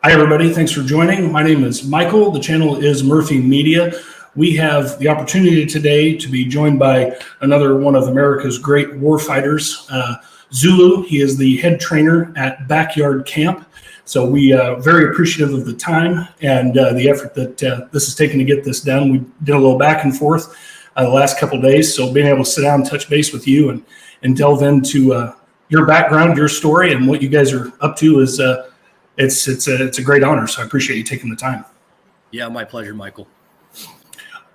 Hi, everybody. Thanks for joining. My name is Michael. The channel is Murphy Media. We have the opportunity today to be joined by another one of America's great warfighters, Zulu. He is the head trainer at Backyard Camp. So we are very appreciative of the time and the effort that this has taken to get this done. We did a little back and forth the last couple of days. So being able to sit down and touch base with you and delve into your background, your story, and what you guys are up to is it's a great honor. So I appreciate you taking the time. Yeah, my pleasure, Michael.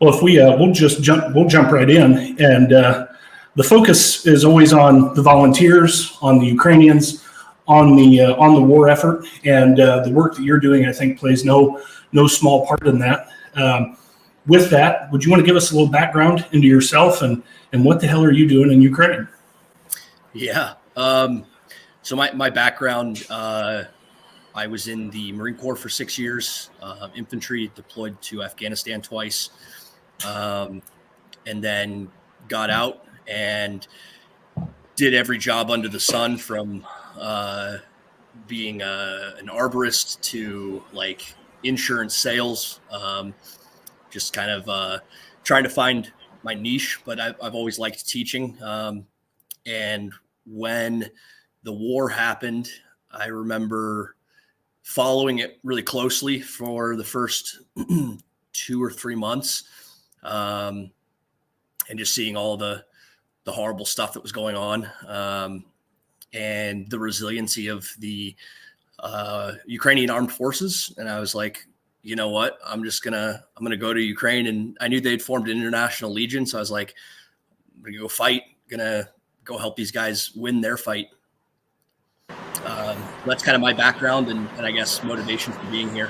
Well, if we'll jump right in, and the focus is always on the volunteers, on the Ukrainians, on the war effort, and the work that you're doing, I think, plays no small part in that. With that, would you want to give us a little background into yourself and what the hell are you doing in Ukraine? Yeah. So my background, I was in the Marine Corps for 6 years, infantry, deployed to Afghanistan twice, and then got out and did every job under the sun, from being an arborist to like insurance sales, just kind of trying to find my niche. But I've always liked teaching. And when the war happened, I remember following it really closely for the first 2 or 3 months, and just seeing all the horrible stuff that was going on, and the resiliency of the Ukrainian armed forces. And I was like, you know what, I'm gonna go to Ukraine. And I knew they'd formed an international legion, so I was like, I'm gonna go fight, gonna go help these guys win their fight. That's kind of my background and I guess motivation for being here.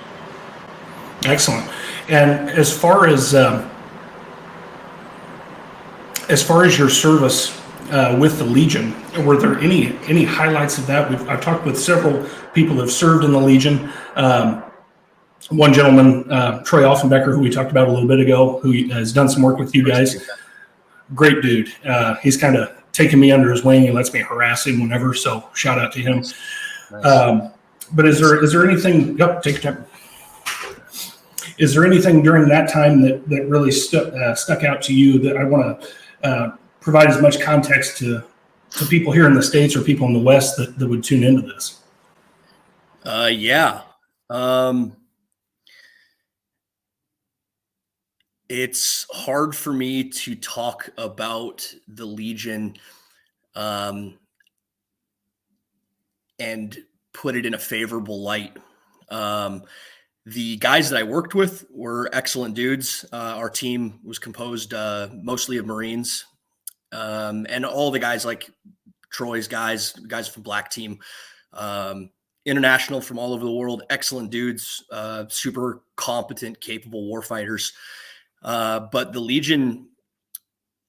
Excellent. And as far as your service with the Legion, were there any highlights of that? I've talked with several people that have served in the Legion. One gentleman, Troy Offenbecker, who we talked about a little bit ago, who has done some work with you guys. Great dude. He's kind of taken me under his wing and lets me harass him whenever. So shout out to him. Nice. But is there anything? Yep, take your time. Is there anything during that time that really stuck out to you that I want to provide as much context to people here in the States or people in the West that would tune into this? Yeah. It's hard for me to talk about the Legion and put it in a favorable light. The guys that I worked with were excellent dudes. Our team was composed mostly of Marines, and all the guys, like Troy's guys from Black Team, international from all over the world, excellent dudes, super competent, capable warfighters. But the Legion,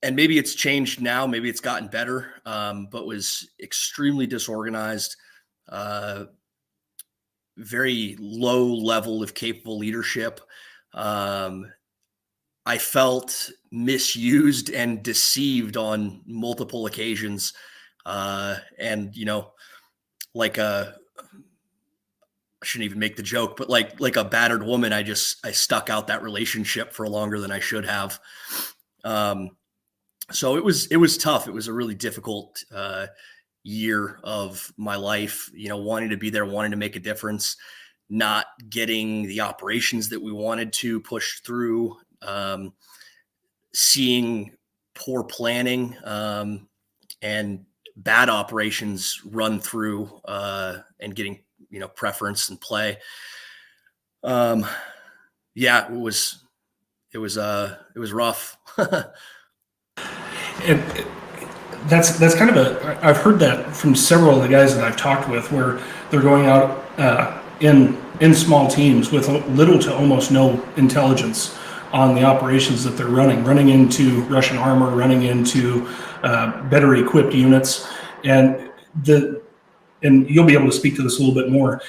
and maybe it's changed now, maybe it's gotten better, but was extremely disorganized, very low level of capable leadership. I felt misused and deceived on multiple occasions. And, like I shouldn't even make the joke, but like a battered woman, I stuck out that relationship for longer than I should have. So it was tough. It was a really difficult year of my life, wanting to be there, wanting to make a difference, not getting the operations that we wanted to push through, seeing poor planning and bad operations run through, and getting preference and play. Yeah, it was rough. And that's kind of I've heard that from several of the guys that I've talked with, where they're going out in small teams with little to almost no intelligence on the operations that they're running into Russian armor, running into better equipped units, and you'll be able to speak to this a little bit more.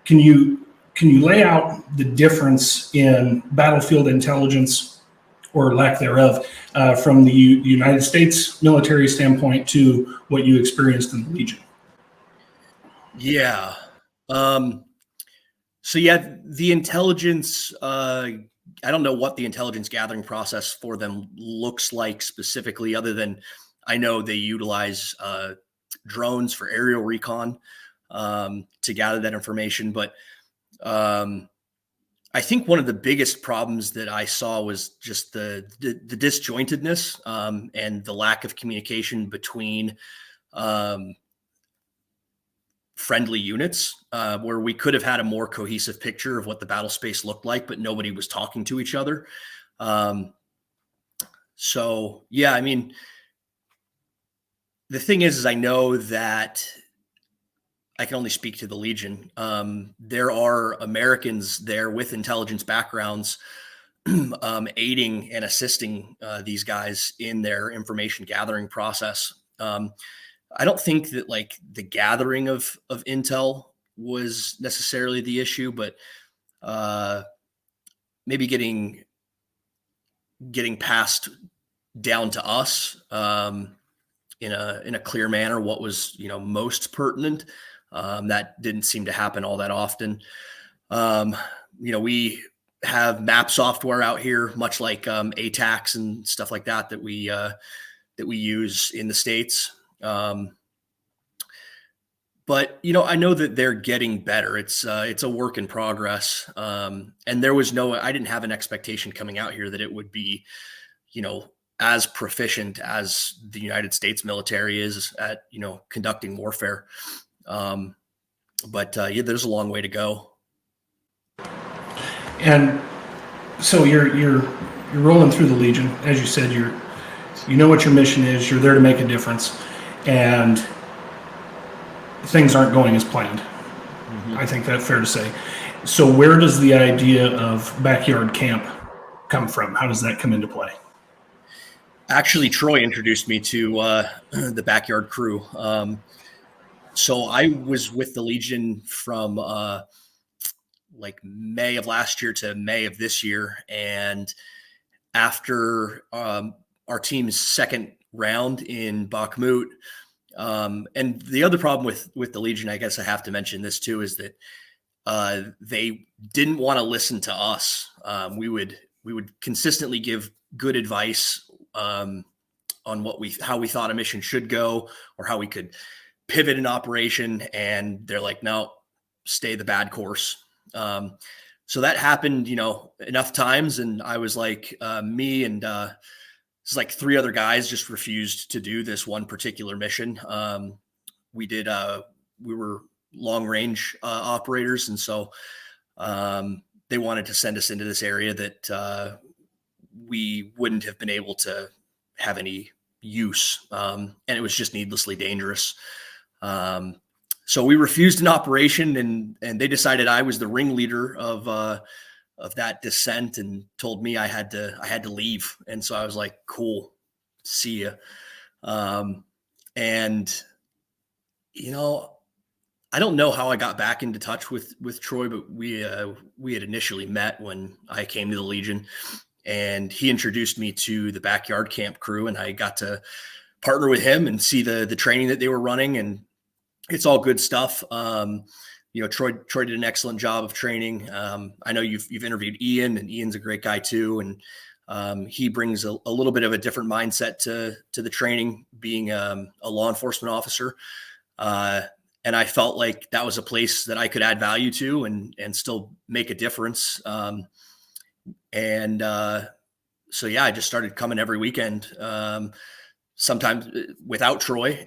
Can you lay out the difference in battlefield intelligence, or lack thereof, from the United States military standpoint to what you experienced in the Legion? Yeah. So yeah, the intelligence, I don't know what the intelligence gathering process for them looks like specifically, other than I know they utilize drones for aerial recon to gather that information. But I think one of the biggest problems that I saw was just the disjointedness and the lack of communication between friendly units, where we could have had a more cohesive picture of what the battle space looked like, but nobody was talking to each other. So yeah, I mean, the thing is I know that I can only speak to the Legion. There are Americans there with intelligence backgrounds aiding and assisting these guys in their information gathering process. I don't think that like the gathering of intel was necessarily the issue, but maybe getting passed down to us in a clear manner what was most pertinent. That didn't seem to happen all that often. We have map software out here, much like ATACs and stuff like that we use in the States. But I know that they're getting better. It's a work in progress. And there was I didn't have an expectation coming out here that it would be, as proficient as the United States military is at, conducting warfare. But yeah, there's a long way to go. And so you're rolling through the Legion, as you said. You know what your mission is. You're there to make a difference, and things aren't going as planned. Mm-hmm. I think that's fair to say. So where does the idea of backyard camp come from? How does that come into play? Actually, Troy introduced me to the backyard crew. So I was with the Legion from like May of last year to May of this year. And after our team's second round in Bakhmut, and the other problem with the Legion, I guess I have to mention this too, is that they didn't want to listen to us. We would consistently give good advice on how we thought a mission should go or how we could pivot an operation, and they're like, no, stay the bad course. So that happened, enough times, and I was like, me and it's like 3 other guys just refused to do this one particular mission. We were long range operators, and so they wanted to send us into this area that we wouldn't have been able to have any use, and it was just needlessly dangerous. So we refused an operation, and they decided I was the ringleader of that descent, and told me I had to leave. And so I was like, cool, see ya. And I don't know how I got back into touch with Troy, but we had initially met when I came to the Legion, and he introduced me to the backyard camp crew, and I got to partner with him and see the training that they were running, and it's all good stuff. Troy did an excellent job of training. I know you've interviewed Ian, and Ian's a great guy too. And he brings a little bit of a different mindset to the training, being a law enforcement officer. And I felt like that was a place that I could add value to and still make a difference. So yeah, I just started coming every weekend, sometimes without Troy.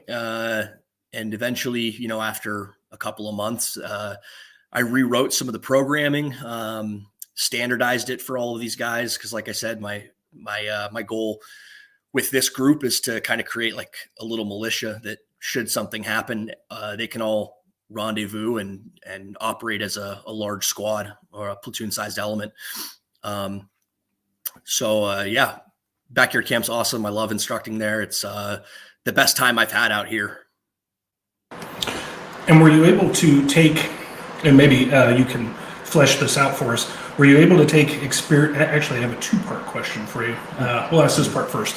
And eventually, after a couple of months, I rewrote some of the programming, standardized it for all of these guys. Cause like I said, my goal with this group is to kind of create like a little militia that should something happen, they can all rendezvous and operate as a large squad or a platoon sized element. Yeah, backyard camp's awesome. I love instructing there. It's the best time I've had out here. And were you able to take, and maybe you can flesh this out for us, were you able to take experience? Actually, I have a 2-part question for you. We'll ask this part first.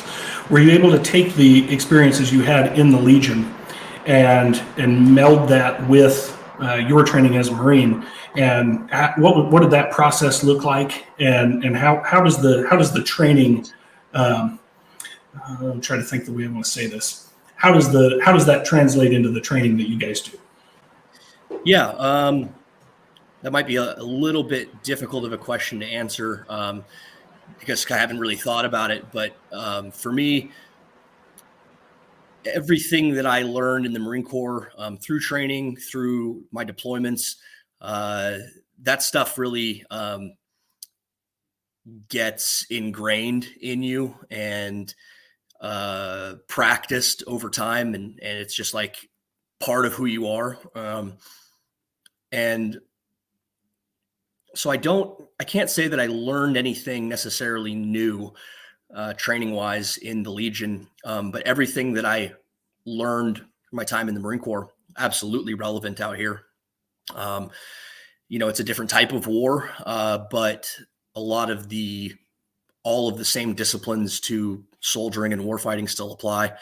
Were you able to take the experiences you had in the Legion and meld that with your training as a Marine, and what did that process look like, and how does the training? I'm trying to think the way I want to say this. How does that translate into the training that you guys do? Yeah, that might be a little bit difficult of a question to answer because I haven't really thought about it. But for me, everything that I learned in the Marine Corps through training, through my deployments, that stuff really gets ingrained in you and practiced over time, and it's just like part of who you are. And so I can't say that I learned anything necessarily new training wise in the Legion, but everything that I learned from my time in the Marine Corps, absolutely relevant out here. It's a different type of war, but a lot of all of the same disciplines to soldiering and warfighting still apply.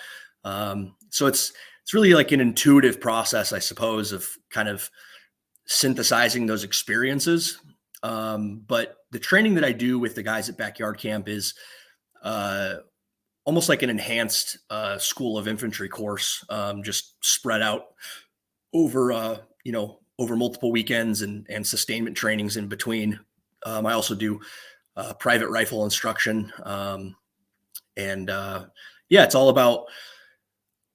So it's really like an intuitive process, I suppose, of kind of synthesizing those experiences. But the training that I do with the guys at Backyard Camp is almost like an enhanced School of Infantry course, just spread out over over multiple weekends and sustainment trainings in between. I also do private rifle instruction, and it's all about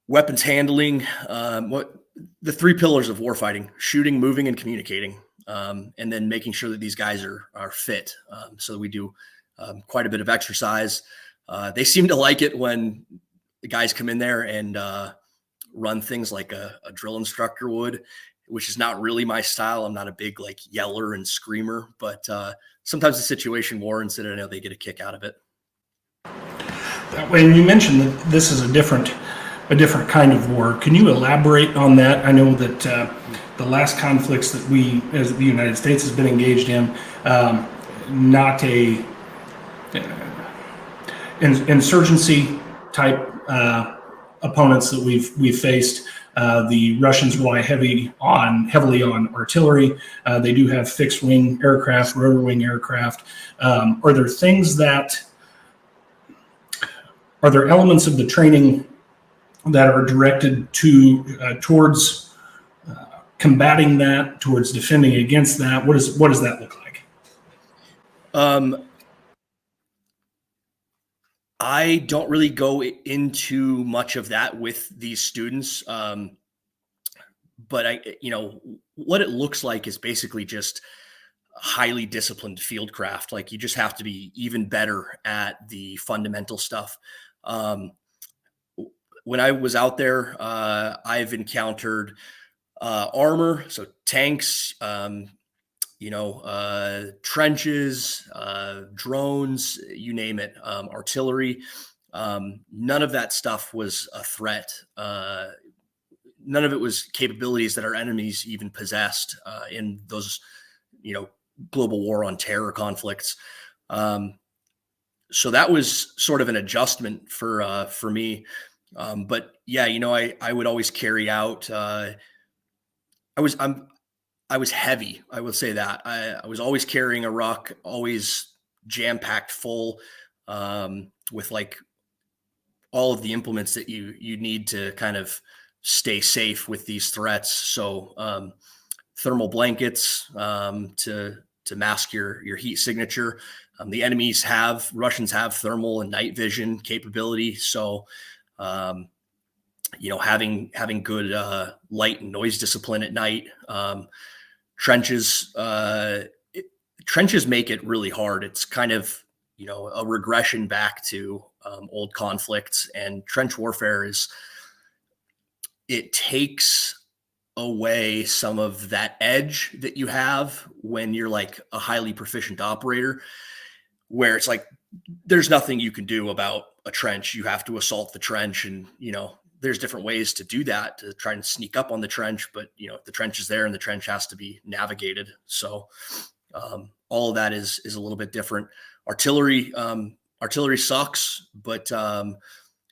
weapons handling. What the three pillars of warfighting: shooting, moving, and communicating, and then making sure that these guys are fit. So we do quite a bit of exercise. They seem to like it when the guys come in there and run things like a drill instructor would, which is not really my style. I'm not a big like yeller and screamer, but sometimes the situation warrants it. I know they get a kick out of it. When you mentioned that this is a different kind of war, can you elaborate on that? I know that the last conflicts that we, as the United States, has been engaged in, not a insurgency type opponents that we've faced. The Russians rely heavily on artillery. They do have fixed wing aircraft, rotor wing aircraft. Are there elements of the training that are directed towards combating that, towards defending against that? What does that look like? I don't really go into much of that with these students. But what it looks like is basically just highly disciplined field craft. Like you just have to be even better at the fundamental stuff. When I was out there, I've encountered armor, so tanks, trenches, drones, you name it, artillery. None of that stuff was a threat. None of it was capabilities that our enemies even possessed in those, global war on terror conflicts. So that was sort of an adjustment for me. But yeah, I would always carry out. I was heavy. I would say that I was always carrying a ruck, always jam packed full with like all of the implements that you need to kind of stay safe with these threats. So thermal blankets to mask your heat signature. The Russians have thermal and night vision capability. So having good light and noise discipline at night. Trenches make it really hard. It's kind of a regression back to old conflicts, and trench warfare it takes away some of that edge that you have when you're like a highly proficient operator, where it's like there's nothing you can do about a trench. You have to assault the trench, and there's different ways to do that, to try and sneak up on the trench, but the trench is there and the trench has to be navigated. So all of that is a little bit different. Artillery sucks, but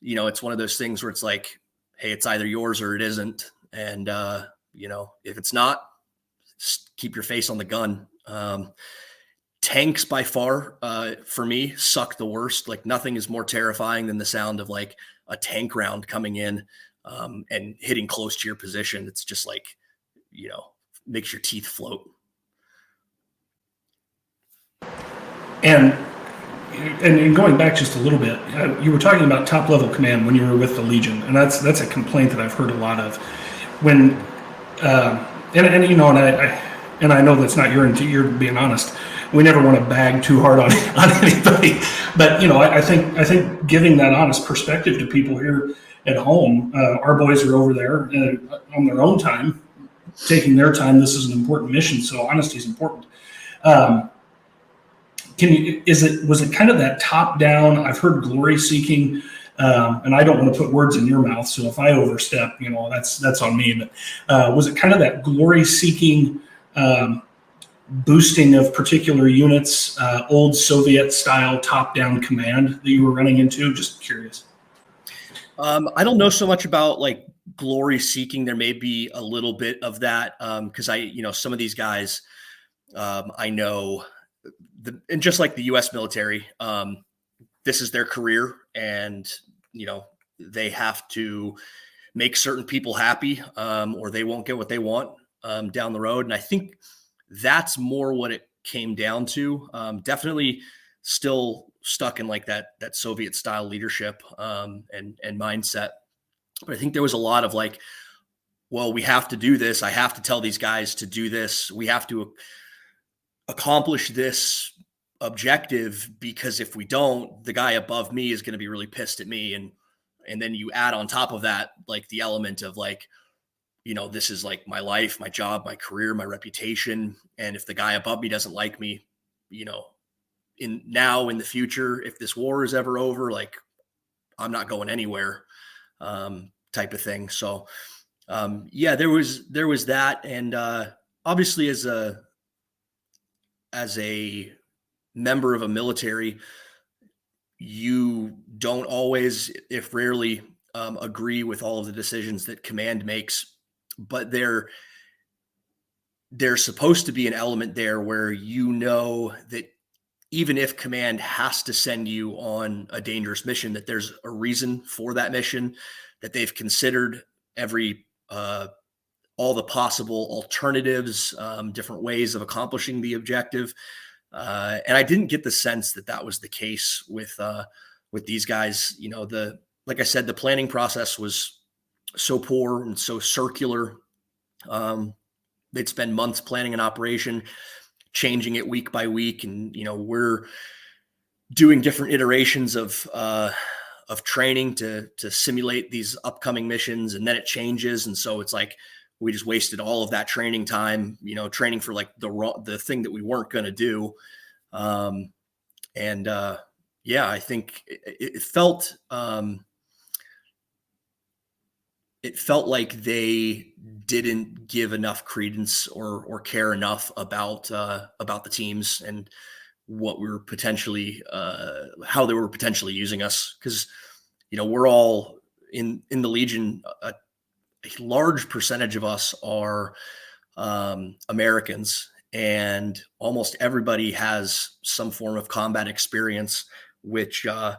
it's one of those things where it's like, hey, it's either yours or it isn't. And if it's not, keep your face on the gun. Tanks by far, for me, suck the worst. Like nothing is more terrifying than the sound of like a tank round coming in and hitting close to your position. It's just like, makes your teeth float. And going back just a little bit, you were talking about top level command when you were with the Legion, and that's a complaint that I've heard a lot of. When and I know that's not you're being honest. We never want to bag too hard on anybody, but I think giving that honest perspective to people here at home, our boys are over there on their own time, taking their time. This is an important mission, so honesty is important. Was it kind of that top down? I've heard glory seeking, and I don't want to put words in your mouth. So if I overstep, that's on me. But was it kind of that glory seeking, boosting of particular units, old Soviet style top down command that you were running into? Just curious. I don't know so much about like glory seeking. There may be a little bit of that because some of these guys I know. And just like the U.S. military, this is their career, and they have to make certain people happy, or they won't get what they want down the road. And I think that's more what it came down to. Definitely still stuck in like that Soviet style leadership and mindset. But I think there was a lot of like, well, we have to do this. I have to tell these guys to do this. We have to accomplish this objective, because if we don't, the guy above me is going to be really pissed at me. And then you add on top of that, like the element of like, this is like my life, my job, my career, my reputation. And if the guy above me doesn't like me, in the future, if this war is ever over, like I'm not going anywhere, type of thing. So, there was that. And, obviously as a member of a military, you don't always, if rarely, agree with all of the decisions that command makes, but there's supposed to be an element there where that even if command has to send you on a dangerous mission, that there's a reason for that mission, that they've considered all the possible alternatives, different ways of accomplishing the objective. And I didn't get the sense that was the case with these guys. Like I said, the planning process was so poor and so circular. They'd spend months planning an operation, changing it week by week. And, we're doing different iterations of training to simulate these upcoming missions. And then it changes. And so it's like, we just wasted all of that training time, training for like the thing that we weren't going to do. I think it felt like they didn't give enough credence or care enough about the teams and what we were potentially, how they were potentially using us. Cause we're all in the Legion, a large percentage of us are Americans, and almost everybody has some form of combat experience, which, for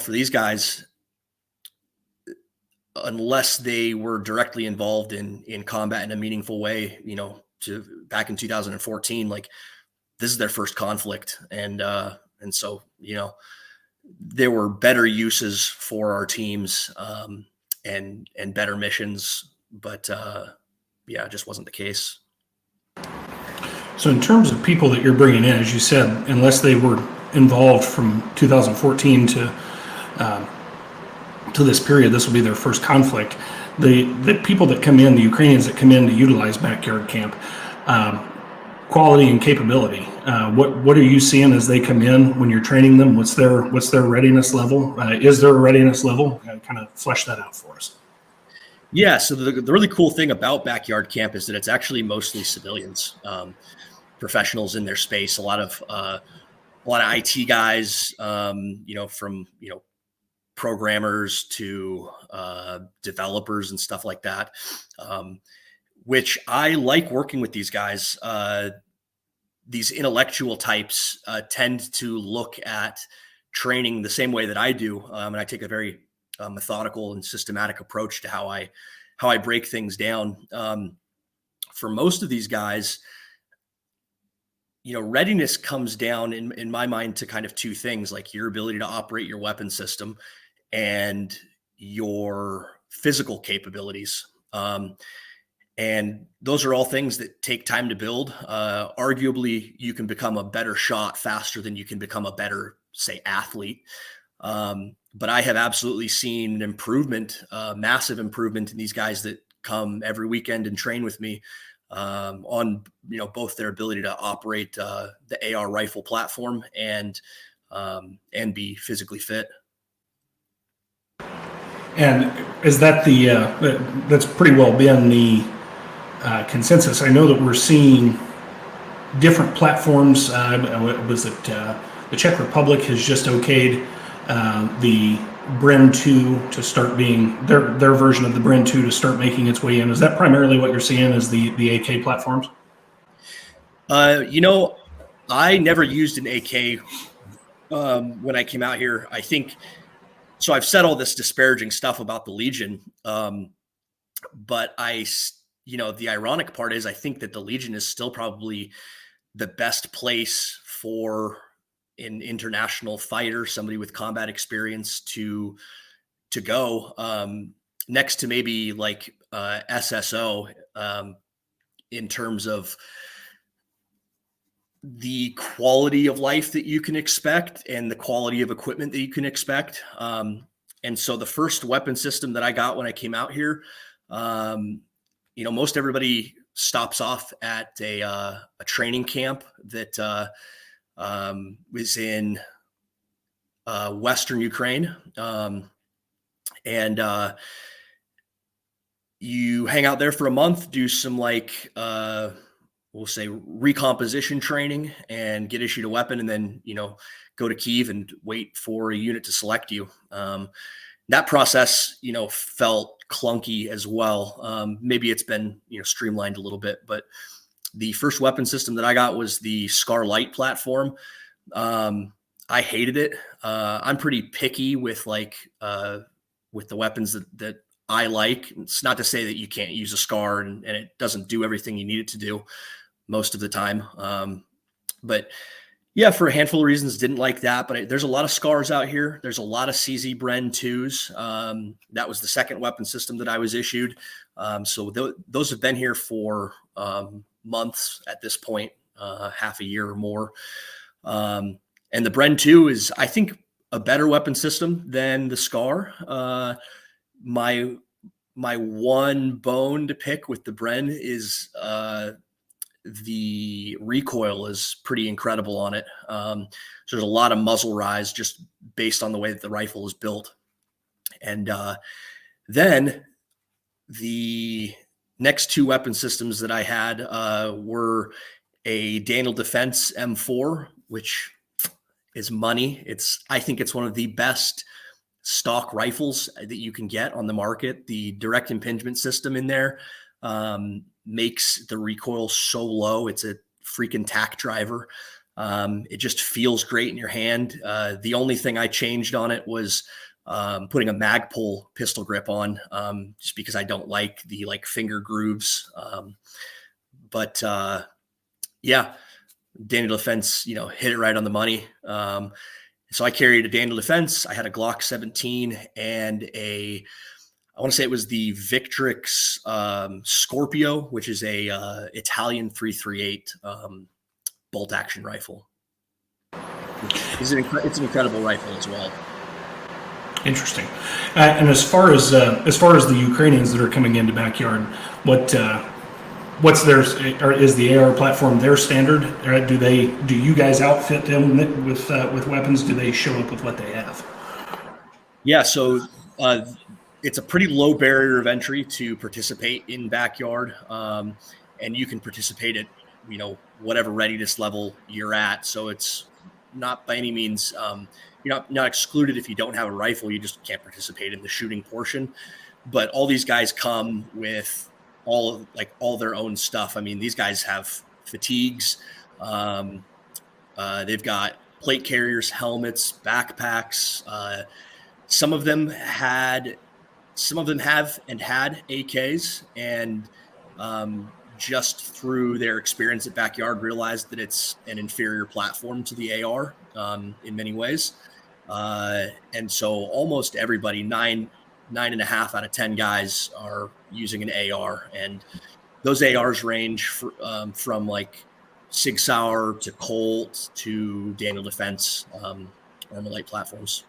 these guys, unless they were directly involved in combat in a meaningful way, back in 2014, like this is their first conflict. And so, there were better uses for our teams, and better missions, but it just wasn't the case. So in terms of people that you're bringing in, as you said, unless they were involved from 2014 to this period, this will be their first conflict. The people that come in, the Ukrainians that come in to utilize backyard camp, quality and capability. What are you seeing as they come in when you're training them? What's their readiness level? Is there a readiness level? Kind of flesh that out for us. Yeah. So the really cool thing about backyard camp is that it's actually mostly civilians, professionals in their space. A lot of IT guys, from programmers to developers and stuff like that. which I like working with these guys. These intellectual types tend to look at training the same way that I do, and I take a very methodical and systematic approach to how I break things down. For most of these guys, readiness comes down in my mind to kind of two things, like your ability to operate your weapon system and your physical capabilities. And those are all things that take time to build. Arguably, you can become a better shot faster than you can become a better, say, athlete. But I have absolutely seen an improvement, massive improvement in these guys that come every weekend and train with me on both their ability to operate the AR rifle platform and be physically fit. And is that that's pretty well been the consensus? I know that we're seeing different platforms. Was it the Czech Republic has just okayed the Bren 2 to start being their version of the Bren 2 to start making its way in? Is that primarily what you're seeing as the AK platforms? I never used an AK when I came out here. I think so. I've said all this disparaging stuff about the Legion, but the ironic part is I think that the Legion is still probably the best place for an international fighter, somebody with combat experience to go, next to maybe like SSO, in terms of the quality of life that you can expect and the quality of equipment that you can expect. And so the first weapon system that I got when I came out here, most everybody stops off at a training camp that was in Western Ukraine. And you hang out there for a month, do some we'll say recomposition training and get issued a weapon, and then, go to Kyiv and wait for a unit to select you. That process, felt clunky as well. Maybe it's been, streamlined a little bit, but the first weapon system that I got was the Scar Light platform. I hated it. I'm pretty picky with the weapons that I like. It's not to say that you can't use a Scar and it doesn't do everything you need it to do most of the time. But yeah, for a handful of reasons, didn't like that. But there's a lot of Scars out here. There's a lot of CZ Bren 2s. That was the second weapon system that I was issued. So those have been here for months at this point, half a year or more. And the Bren 2 is, I think, a better weapon system than the Scar. My one bone to pick with the Bren is the recoil is pretty incredible on it. So there's a lot of muzzle rise just based on the way that the rifle is built. And then the next two weapon systems that I had were a Daniel Defense M4, which is money. I think it's one of the best stock rifles that you can get on the market. The direct impingement system in there makes the recoil so low. It's a freaking tack driver. It just feels great in your hand. The only thing I changed on it was putting a Magpul pistol grip on, just because I don't like the finger grooves. But yeah, Daniel Defense, hit it right on the money. So I carried a Daniel Defense. I had a Glock 17 and I want to say it was the Victrix Scorpio, which is a Italian 338 bolt action rifle. It's an incredible rifle as well. Interesting. And as far as the Ukrainians that are coming into Backyard, what's theirs? Is the AR platform their standard? Do you guys outfit them with weapons? Do they show up with what they have? Yeah. So it's a pretty low barrier of entry to participate in Backyard, and you can participate at whatever readiness level you're at. So it's not by any means you're not excluded if you don't have a rifle. You just can't participate in the shooting portion. But all these guys come with all their own stuff. I mean, these guys have fatigues. They've got plate carriers, helmets, backpacks. Some of them have and had AKs, and just through their experience at Backyard realized that it's an inferior platform to the AR in many ways. And so almost everybody, 9.5 out of 10 guys are using an AR, and those ARs range from like Sig Sauer to Colt to Daniel Defense Armalite platforms.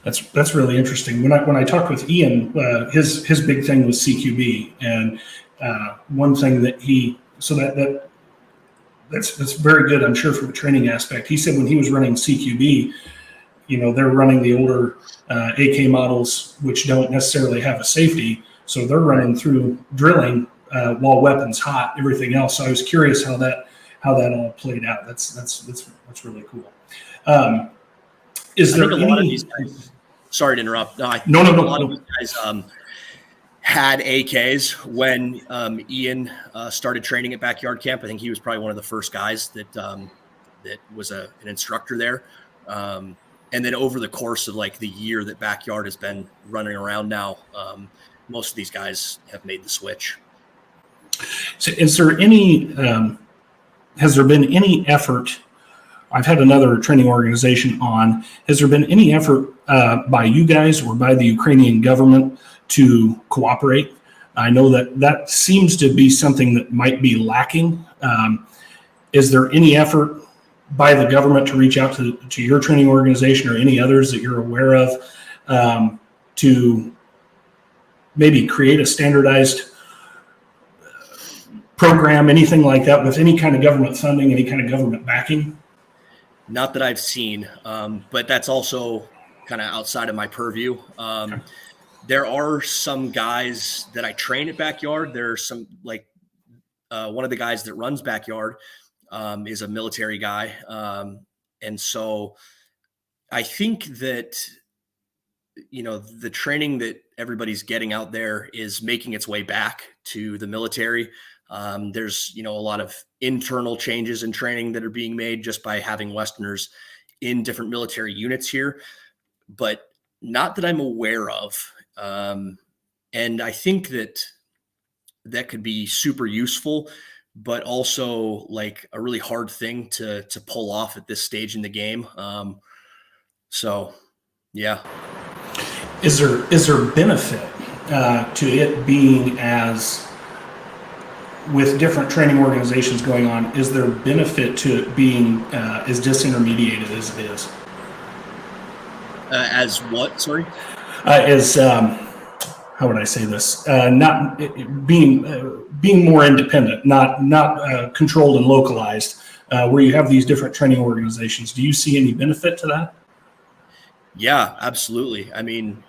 That's really interesting. When I talked with Ian, his big thing was CQB, and one thing that that's very good, I'm sure, from a training aspect. He said when he was running CQB, they're running the older AK models, which don't necessarily have a safety, so they're running through drilling while weapons hot, everything else. So I was curious how that all played out. That's really cool. Is there a lot of these guys? Sorry to interrupt. No. A lot of these guys had AKs when Ian started training at Backyard Camp. I think he was probably one of the first guys that was an instructor there. And then over the course of like the year that Backyard has been running around now, most of these guys have made the switch. So is there has there been any effort? I've had another training organization on. Has there been any effort by you guys or by the Ukrainian government to cooperate? I know that seems to be something that might be lacking. Is there any effort by the government to reach out to your training organization or any others that you're aware of to maybe create a standardized program, anything like that, with any kind of government funding, any kind of government backing? Not that I've seen, but that's also kind of outside of my purview. Okay. There are some guys that I train at Backyard. There's some, like one of the guys that runs Backyard is a military guy. And so I think that, the training that everybody's getting out there is making its way back to the military. There's, a lot of internal changes in training that are being made just by having Westerners in different military units here, but not that I'm aware of. And I think that could be super useful, but also like a really hard thing to pull off at this stage in the game. So, yeah. Is there benefit to it being as, with different training organizations going on, is there benefit to it being as disintermediated as it is? As what? Sorry? How would I say this? Not being more independent, not controlled and localized, where you have these different training organizations. Do you see any benefit to that? Yeah, absolutely. I mean,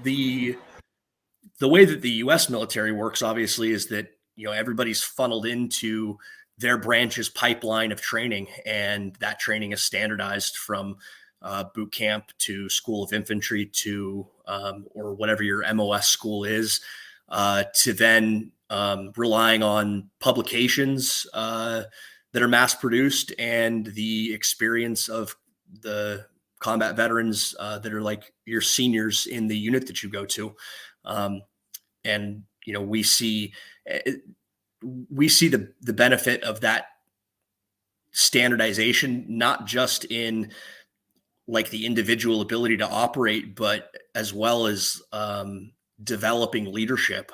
the way that the U.S. military works, obviously, is that everybody's funneled into their branch's pipeline of training, and that training is standardized from boot camp to School of Infantry to or whatever your MOS school is, to then relying on publications that are mass produced and the experience of the combat veterans that are like your seniors in the unit that you go to. And we see the benefit of that standardization, not just in like the individual ability to operate, but as well as developing leadership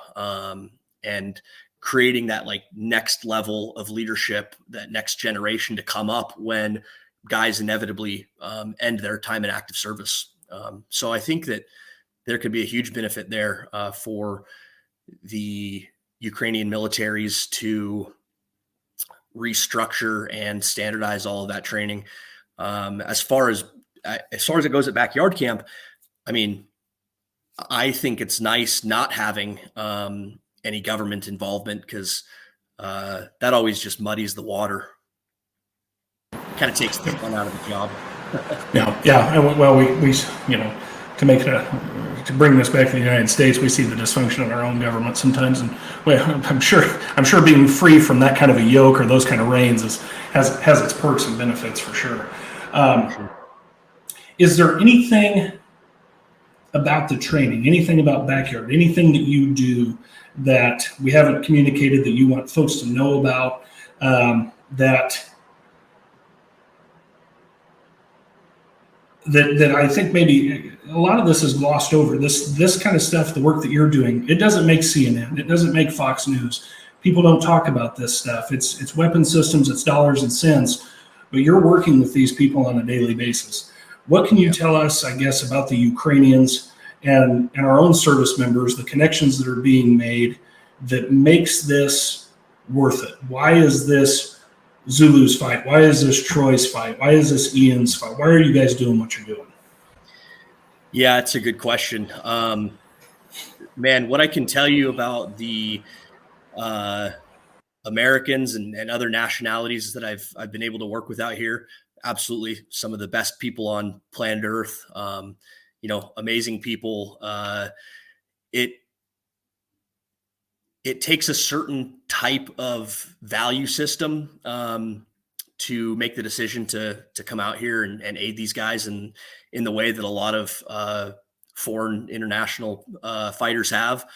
and creating that like next level of leadership, that next generation to come up when guys inevitably end their time in active service. So I think that there could be a huge benefit there for the Ukrainian militaries to restructure and standardize all of that training. As far as it goes at Backyard Camp, I mean, I think it's nice not having any government involvement, because that always just muddies the water. Kind of takes the fun out of the job. Yeah. Well, we make it to bring this back to the United States, we see the dysfunction of our own government sometimes, and well, I'm sure being free from that kind of a yoke or those kind of reins has its perks and benefits for sure. Is there anything about the training, anything about backyard, anything that you do that we haven't communicated that you want folks to know about, that I think maybe a lot of this is glossed over. This kind of stuff, the work that you're doing, it doesn't make CNN, it doesn't make Fox News. People don't talk about this stuff. It's weapon systems, it's dollars and cents, but you're working with these people on a daily basis. What can you tell us, I guess, about the Ukrainians and our own service members, the connections that are being made that makes this worth it? Why is this Zulu's fight? Why is this Troy's fight? Why is this Ian's fight? Why are you guys doing what you're doing? Yeah, it's a good question. Man, what I can tell you about the Americans and other nationalities that I've been able to work with out here, absolutely some of the best people on planet Earth. Amazing people. It takes a certain type of value system to make the decision to come out here and aid these guys in the way that a lot of foreign international fighters have.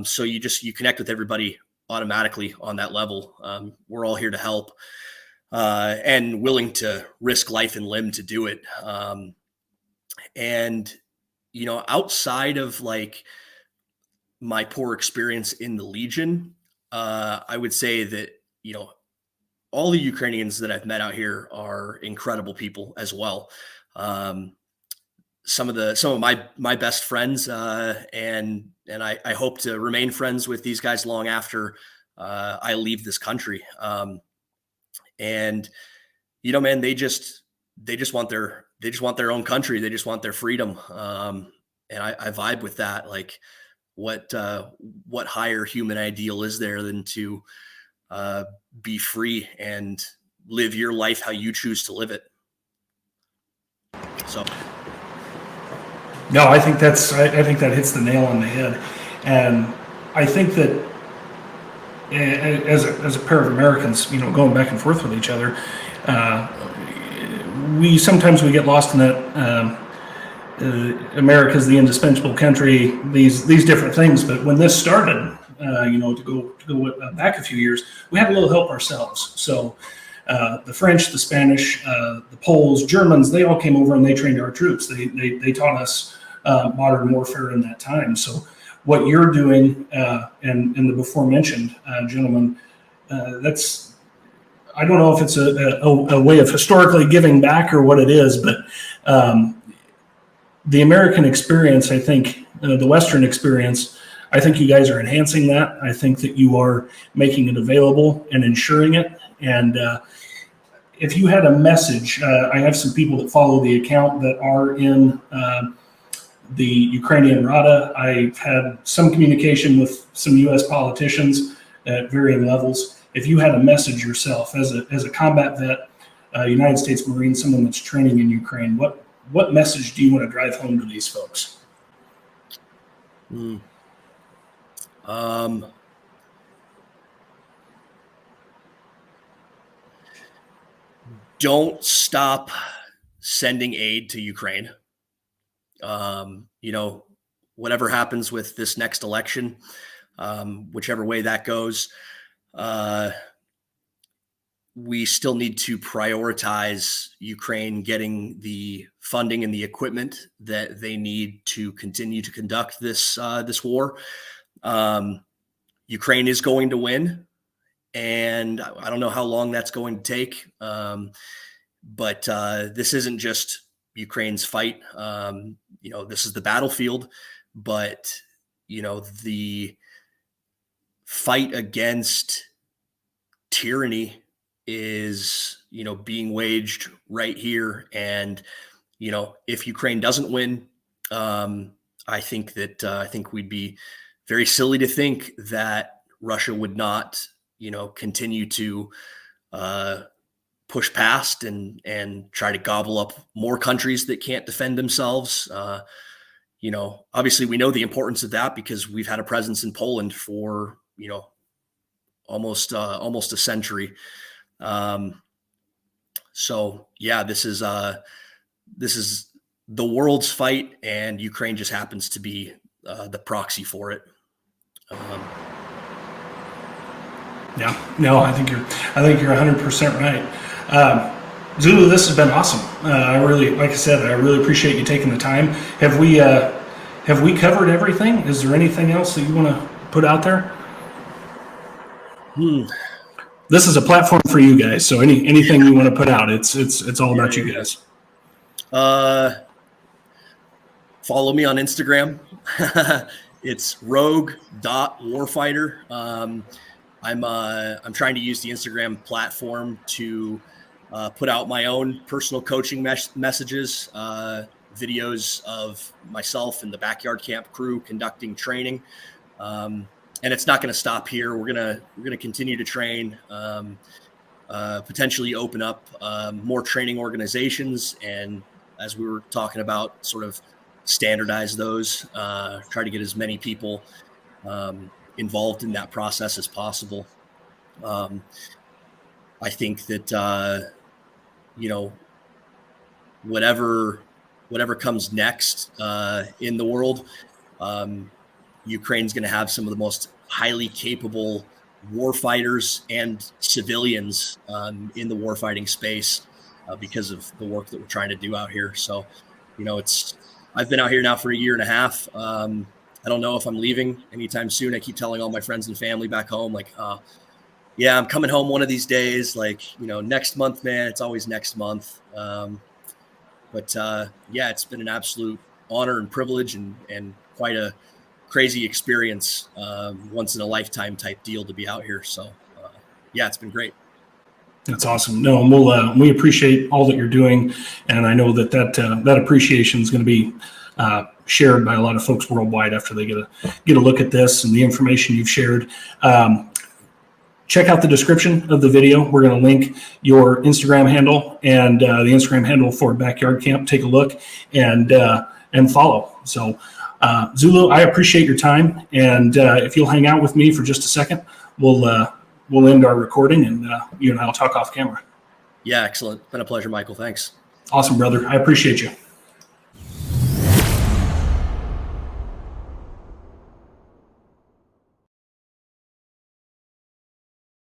So you connect with everybody automatically on that level. We're all here to help and willing to risk life and limb to do it. Outside of like my poor experience in the Legion, I would say that, all the Ukrainians that I've met out here are incredible people as well. Some of my best friends, and I hope to remain friends with these guys long after I leave this country. Man, they just want their own country. They just want their freedom. And I vibe with that. Like, what higher human ideal is there than to be free and live your life how you choose to live it? So, no, I think that hits the nail on the head, and I think that as a pair of Americans, going back and forth with each other, we sometimes get lost in that. America's the indispensable country, these different things. But when this started, to go back a few years, we had a little help ourselves. So the French, the Spanish, the Poles, Germans, they all came over and they trained our troops. They taught us modern warfare in that time. So what you're doing, and the before mentioned gentleman, that's, I don't know if it's a way of historically giving back or what it is, but the American experience, I think, the Western experience, I think you guys are enhancing that. I think that you are making it available and ensuring it. And if you had a message, I have some people that follow the account that are in the Ukrainian Rada. I've had some communication with some U.S. politicians at varying levels. If you had a message yourself as a combat vet, United States Marine, someone that's training in Ukraine, what message do you want to drive home to these folks? Don't stop sending aid to Ukraine. Whatever happens with this next election, whichever way that goes, we still need to prioritize Ukraine getting the funding and the equipment that they need to continue to conduct this war. Ukraine is going to win, and I don't know how long that's going to take. But this isn't just Ukraine's fight. This is the battlefield, but the fight against tyranny is being waged right here. And if Ukraine doesn't win, I think we'd be very silly to think that Russia would not continue to push past and try to gobble up more countries that can't defend themselves. obviously we know the importance of that because we've had a presence in Poland for, almost a century. So yeah, this is the world's fight, and Ukraine just happens to be the proxy for it. Yeah, no, I think you're 100% right. Zulu, this has been awesome. Like I said, I really appreciate you taking the time. Have we covered everything? Is there anything else that you want to put out there? This is a platform for you guys, so anything you want to put out, it's all about you guys. Follow me on Instagram. It's rogue.warfighter. I'm trying to use the Instagram platform to put out my own personal coaching messages, videos of myself and the backyard camp crew conducting training. And it's not going to stop here. We're gonna continue to train, potentially open up more training organizations, and as we were talking about, sort of standardize those. Try to get as many people involved in that process as possible. I think that whatever comes next in the world, Ukraine's going to have some of the most highly capable warfighters and civilians in the warfighting space because of the work that we're trying to do out here. So, I've been out here now for a year and a half. I don't know if I'm leaving anytime soon. I keep telling all my friends and family back home, like, yeah, I'm coming home one of these days, like, next month, man. It's always next month. But yeah, it's been an absolute honor and privilege and quite a crazy experience, once in a lifetime type deal to be out here. So yeah, it's been great. That's awesome. No, and we appreciate all that you're doing, and I know that appreciation is going to be shared by a lot of folks worldwide after they get a look at this and the information you've shared. Check out the description of the video. We're going to link your Instagram handle and the Instagram handle for Backyard Camp. Take a look and follow. So, Zulu, I appreciate your time, and if you'll hang out with me for just a second, we'll end our recording, and you and I will talk off camera. Yeah, excellent. Been a pleasure, Michael. Thanks. Awesome, brother. I appreciate you.